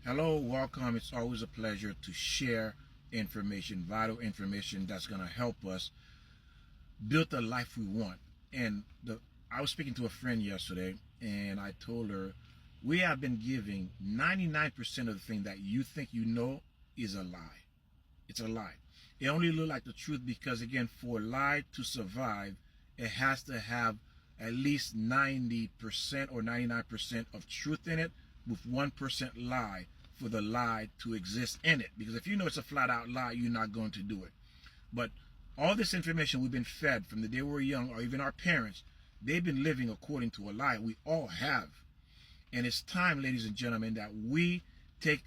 Hello, welcome. It's always a pleasure to share information, vital information that's going to help us build the life we want. I was speaking to a friend yesterday, and I told her we have been giving 99% of the thing that you think you know is a lie. It's a lie. It only looks like the truth because, again, for a lie to survive, it has to have at least 90% or 99% of truth in it, with 1% lie for the lie to exist in it. Because if you know it's a flat out lie, you're not going to do it. But all this information we've been fed from the day we were young, or even our parents, they've been living according to a lie. We all have. And it's time, ladies and gentlemen, that we take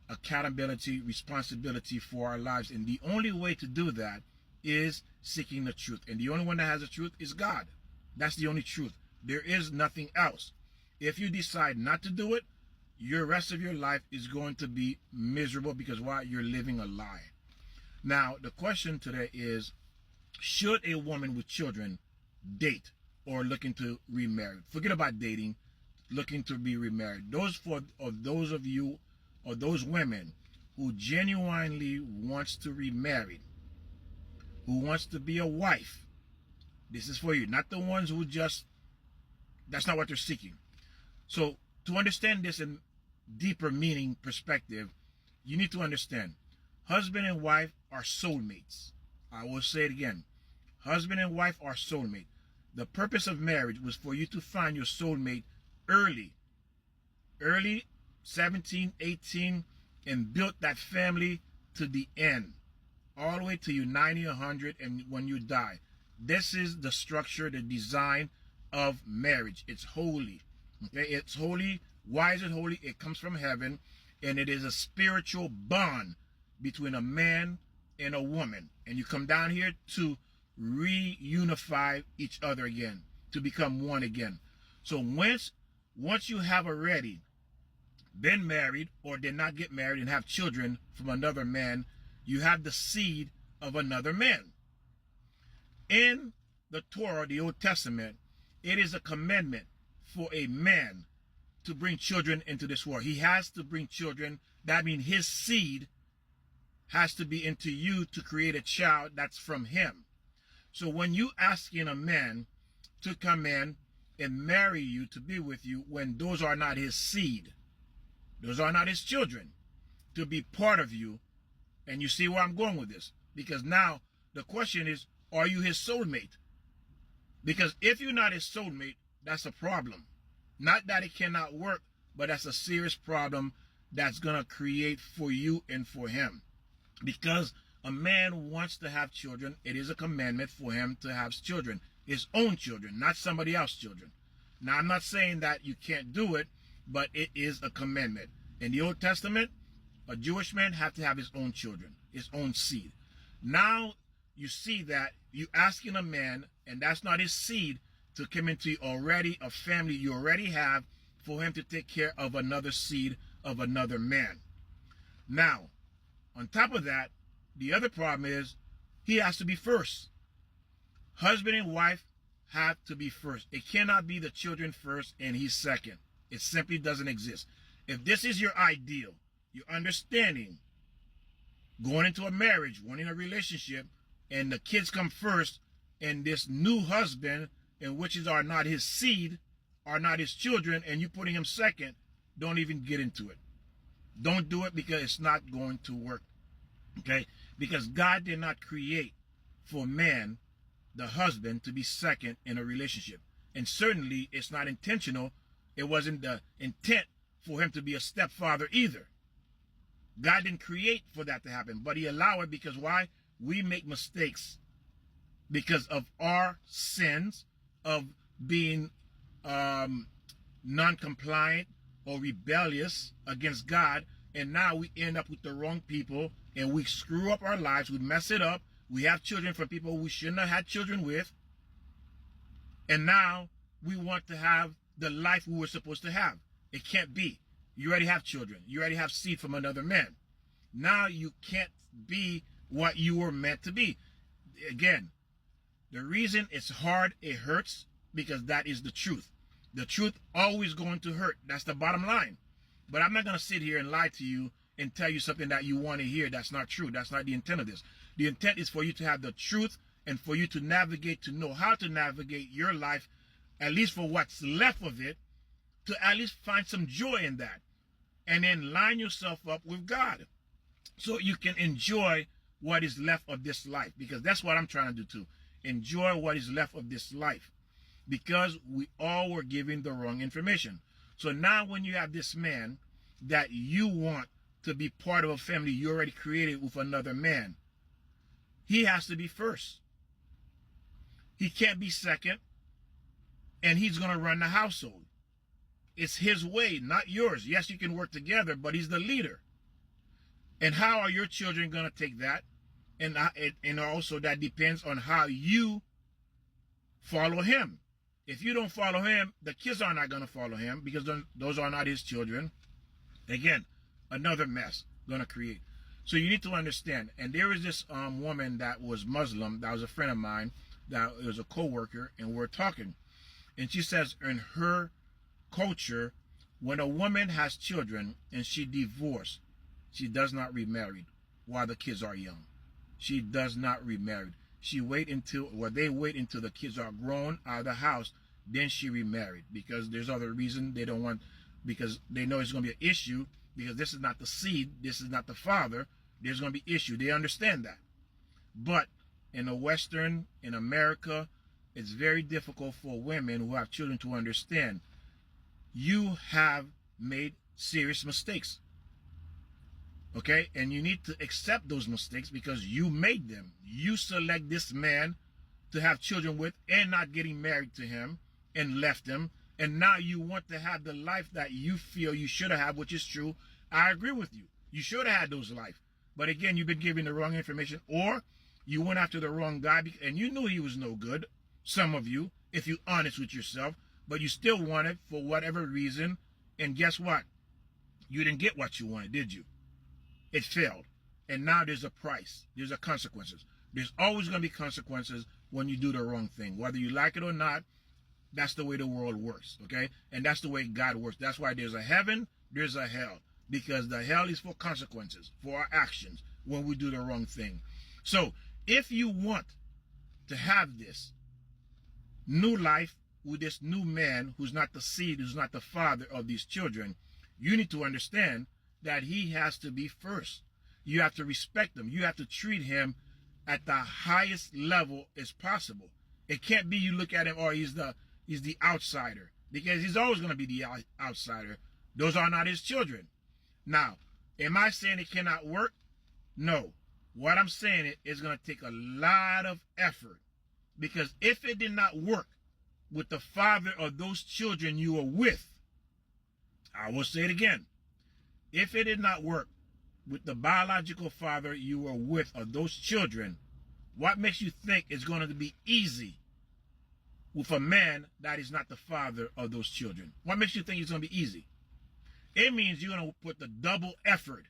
accountability, responsibility for our lives. And the only way to do that is seeking the truth. And the only one that has the truth is God. That's the only truth. There is nothing else. If you decide not to do it, your rest of your life is going to be miserable because why? You're living a lie. Now, the question today is, should a woman with children date or looking to remarry? Forget about dating, looking to be remarried. Those of you or those women who genuinely wants to remarry, who wants to be a wife, this is for you. Not the ones who just, that's not what they're seeking. So to understand this in deeper meaning perspective, you need to understand husband and wife are soulmates. I will say it again. Husband and wife are soulmate. The purpose of marriage was for you to find your soulmate early, 17, 18, and build that family to the end, all the way to you 90, 100, and when you die. This is the structure, the design of marriage. It's holy. Okay, it's holy. Why is it holy? It comes from heaven, and it is a spiritual bond between a man and a woman. And you come down here to reunify each other again, to become one again. So once you have already been married or did not get married and have children from another man, you have the seed of another man. In the Torah, the Old Testament, it is a commandment for a man to bring children into this world. He has to bring children. That means his seed has to be into you to create a child that's from him. So when you asking a man to come in and marry you, to be with you, when those are not his seed, those are not his children, to be part of you, and you see where I'm going with this. Because now the question is, are you his soulmate? Because if you're not his soulmate, that's a problem. Not that it cannot work, but that's a serious problem that's going to create for you and for him. Because a man wants to have children, it is a commandment for him to have children. His own children, not somebody else's children. Now, I'm not saying that you can't do it, but it is a commandment. In the Old Testament, a Jewish man had to have his own children, his own seed. Now, you see that you asking a man, and that's not his seed, to come into already a family you already have, for him to take care of another seed of another man. Now, on top of that, the other problem is he has to be first. Husband and wife have to be first. It cannot be the children first and he's second. It simply doesn't exist. If this is your ideal, your understanding, going into a marriage, wanting a relationship, and the kids come first, and this new husband, and which are not his seed, are not his children, and you putting him second, don't even get into it. Don't do it, because it's not going to work. Okay? Because God did not create for man, the husband, to be second in a relationship. And certainly it's not intentional. It wasn't the intent for him to be a stepfather either. God didn't create for that to happen, but he allowed it because why? We make mistakes because of our sins of being non-compliant or rebellious against God, and now we end up with the wrong people, and we screw up our lives, we mess it up, we have children from people we shouldn't have had children with, and now we want to have the life we were supposed to have. It can't be. You already have children. You already have seed from another man. Now you can't be what you were meant to be. Again, the reason it's hard, it hurts, because that is the truth. The truth always going to hurt. That's the bottom line. But I'm not going to sit here and lie to you and tell you something that you want to hear that's not true. That's not the intent of this. The intent is for you to have the truth and for you to navigate, to know how to navigate your life, at least for what's left of it, to at least find some joy in that. And then line yourself up with God so you can enjoy what is left of this life. Because that's what I'm trying to do too. Enjoy what is left of this life. Because we all were given the wrong information. So now when you have this man that you want to be part of a family you already created with another man, he has to be first. He can't be second. And he's going to run the household. It's his way, not yours. Yes, you can work together, but he's the leader. And how are your children going to take that? And also that depends on how you follow him. If you don't follow him, the kids are not going to follow him because those are not his children. Again, another mess going to create. So you need to understand. And there is this woman that was Muslim, that was a friend of mine, that was a co-worker, and we're talking. And she says in her culture, when a woman has children and she divorced, she does not remarry while the kids are young. She does not remarry. They wait until the kids are grown out of the house, then she remarried, because there's other reason they don't want, because they know it's going to be an issue, because this is not the seed, this is not the father, there's going to be issue. They understand that. But in the Western, in America, it's very difficult for women who have children to understand. You have made serious mistakes. Okay? And you need to accept those mistakes because you made them. You select this man to have children with and not getting married to him and left him. And now you want to have the life that you feel you should have, which is true. I agree with you. You should have had those life. But again, you've been given the wrong information, or you went after the wrong guy and you knew he was no good. Some of you, if you're honest with yourself, but you still wanted for whatever reason. And guess what? You didn't get what you wanted, did you? It failed. And now there's a price. There's a consequences. There's always going to be consequences when you do the wrong thing. Whether you like it or not, that's the way the world works, okay? And that's the way God works. That's why there's a heaven, there's a hell. Because the hell is for consequences, for our actions when we do the wrong thing. So if you want to have this new life with this new man who's not the seed, who's not the father of these children, you need to understand that he has to be first. You have to respect him. You have to treat him at the highest level as possible. It can't be you look at him, oh, he's the outsider, because he's always going to be the outsider. Those are not his children. Now, am I saying it cannot work? No. What I'm saying is going to take a lot of effort, because if it did not work with the father of those children you were with, I will say it again. If it did not work with the biological father you were with of those children, what makes you think it's going to be easy with a man that is not the father of those children? What makes you think it's going to be easy? It means you're going to put the double effort.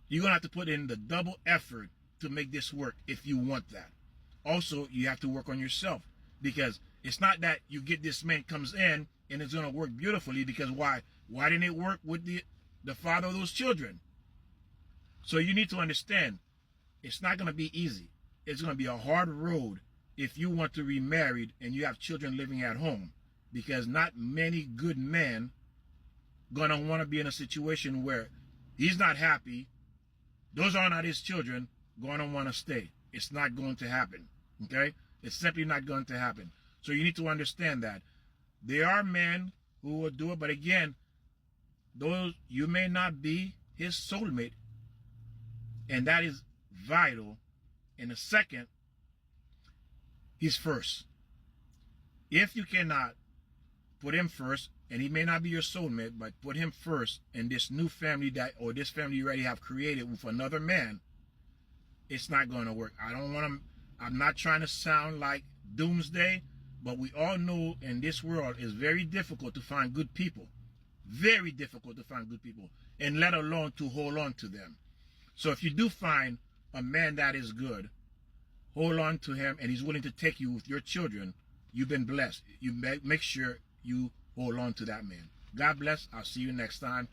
You're going to have to put in the double effort to make this work if you want that. Also, you have to work on yourself, because it's not that you get this man comes in and it's going to work beautifully, because why? Why didn't it work with the father of those children? So you need to understand, it's not going to be easy. It's going to be a hard road if you want to remarry and you have children living at home, because not many good men going to want to be in a situation where he's not happy, those are not his children, going to want to stay. It's not going to happen, okay? It's simply not going to happen. So you need to understand that. There are men who will do it, but again, those, you may not be his soulmate, and that is vital. And the second, he's first. If you cannot put him first, and he may not be your soulmate, but put him first in this new family this family you already have created with another man, it's not going to work. I'm not trying to sound like doomsday, but we all know in this world it's very difficult to find good people. Very difficult to find good people, and let alone to hold on to them. So if you do find a man that is good, hold on to him, and he's willing to take you with your children, you've been blessed. You make sure you hold on to that man. God bless. I'll see you next time.